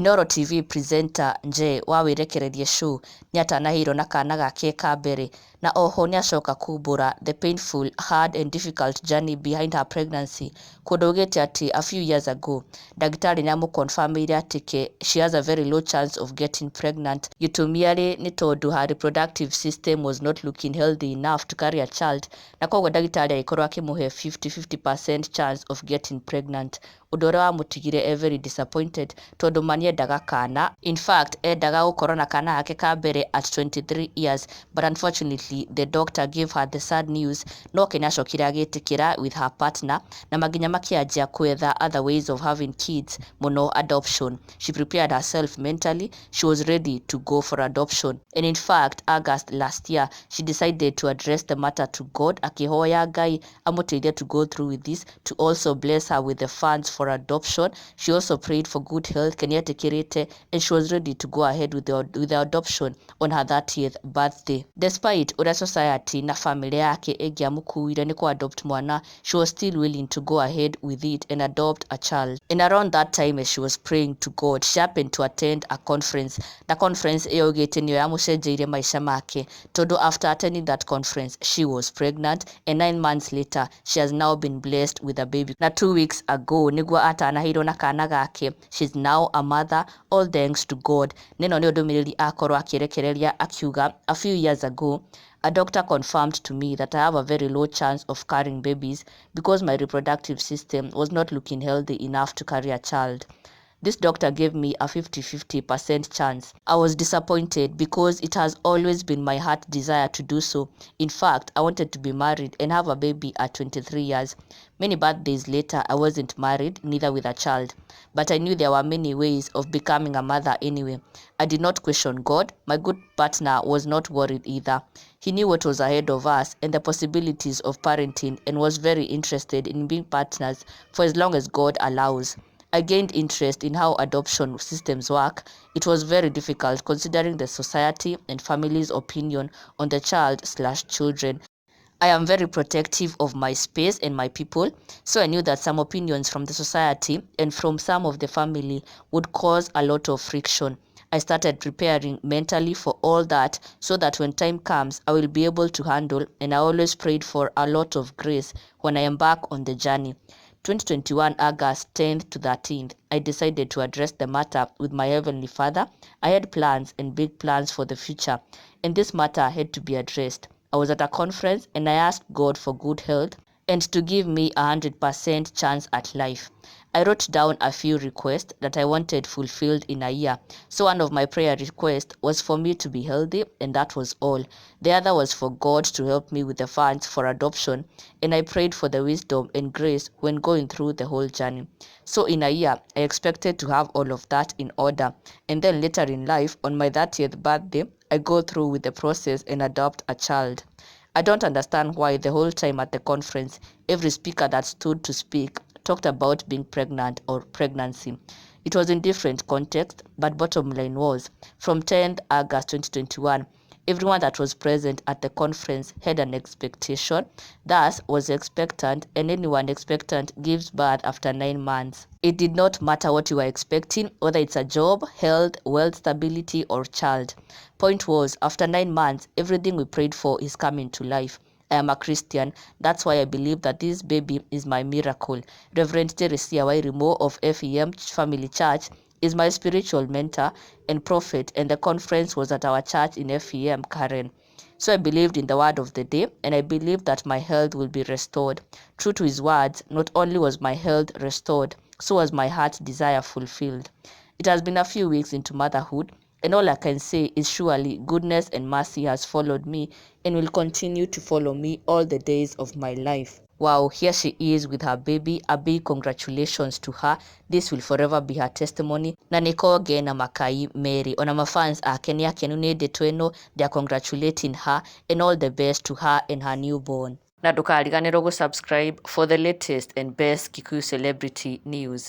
Inooro TV presenter Nje wa Wîrekererie show nĩatanahĩirwo na kana gake ka mbere, na oho nĩacoka kumbũra the painful, hard and difficult journey behind her pregnancy, kũndũ augĩte atĩ a few years ago ndagĩtarĩ nĩamũconfirmĩire atĩ she has a very low chance of getting pregnant. Gĩtũmi arĩ nĩ tondũ her reproductive system was not looking healthy enough to carry a child, na koguo ndagĩtarĩ agĩkorwo akĩmũhe 50% chance of getting pregnant, ũndũ ũrĩa wamũtigire very disappointed tondũ maniendaga kana. In fact, endaga gũkorwo na kana gake ka mbere at 23 years, but unfortunately the doctor gave her the sad news. No Kenya acokire agĩtĩkĩra with her partner na maginya makĩanjia kwetha other ways of having kids, mũno adoption. She prepared herself mentally, she was ready to go for adoption, and in fact August last year she decided to address the matter to God, akĩhoya Ngai amũteithie to go through with this, to also bless her with the funds for adoption. She also prayed for good health, and she was ready to go ahead with the adoption on her 30th birthday. Despite ũrĩa society na family yake ĩngĩamũkuire nĩ adopt mwana, she was still willing to go ahead with it and adopt a child. And around that time, as she was praying to God, she happened to attend a conference. The conference ĩyo augĩte nĩyo yamũcenjeire maica make, tondũ after attending that conference she was pregnant, and 9 months later she has now been blessed with a baby. Na 2 weeks ago nĩguo atanahĩirwo na kana gake. She's now a mother, all thanks to God. Nĩno nĩ ndũmĩrĩri akorwo akĩrekereria akiuga, a few years ago a doctor confirmed to me that I have a very low chance of carrying babies because my reproductive system was not looking healthy enough to carry a child. This doctor gave me a 50% chance. I was disappointed because it has always been my heart desire to do so. In fact, I wanted to be married and have a baby at 23 years. Many birthdays later, I wasn't married, neither with a child. But I knew there were many ways of becoming a mother anyway. I did not question God. My good partner was not worried either. He knew what was ahead of us and the possibilities of parenting, and was very interested in being partners for as long as God allows. I gained interest in how adoption systems work. It was very difficult considering the society and family's opinion on the child/children. I am very protective of my space and my people, so I knew that some opinions from the society and from some of the family would cause a lot of friction. I started preparing mentally for all that, so that when time comes, I will be able to handle, and I always prayed for a lot of grace when I embark on the journey. 2021 August 10th to 13th, I decided to address the matter with my Heavenly Father. I had plans and big plans for the future, and this matter had to be addressed. I was at a conference and I asked God for good health and to give me 100% chance at life. I wrote down a few requests that I wanted fulfilled in a year. So one of my prayer requests was for me to be healthy, and that was all. The other was for God to help me with the funds for adoption, and I prayed for the wisdom and grace when going through the whole journey. So in a year, I expected to have all of that in order, and then later in life, on my 30th birthday, I go through with the process and adopt a child. I don't understand why the whole time at the conference, every speaker that stood to speak talked about being pregnant or pregnancy. It was in different context, but bottom line was, from 10th August 2021, everyone that was present at the conference had an expectation, thus was expectant, and anyone expectant gives birth after 9 months. It did not matter what you were expecting, whether it's a job, health, wealth, stability, or child. Point was, after 9 months, everything we prayed for is coming to life. I am a Christian. That's why I believe that this baby is my miracle. Reverend Teresia Wairimo of FEM Family Church is my spiritual mentor and prophet, and the conference was at our church in FEM, Karen. So I believed in the word of the day, and I believed that my health will be restored. True to his words, not only was my health restored, so was my heart's desire fulfilled. It has been a few weeks into motherhood, and all I can say is surely goodness and mercy has followed me and will continue to follow me all the days of my life. Wow, here she is with her baby. A big congratulations to her. This will forever be her testimony. Na nikoge na makai Mary. Ona mafans akeni akenu nende tweno. They are congratulating her, and all the best to her and her newborn. Na ndũkariganĩrwo gũsubscribe for the latest and best Kikuyu celebrity news.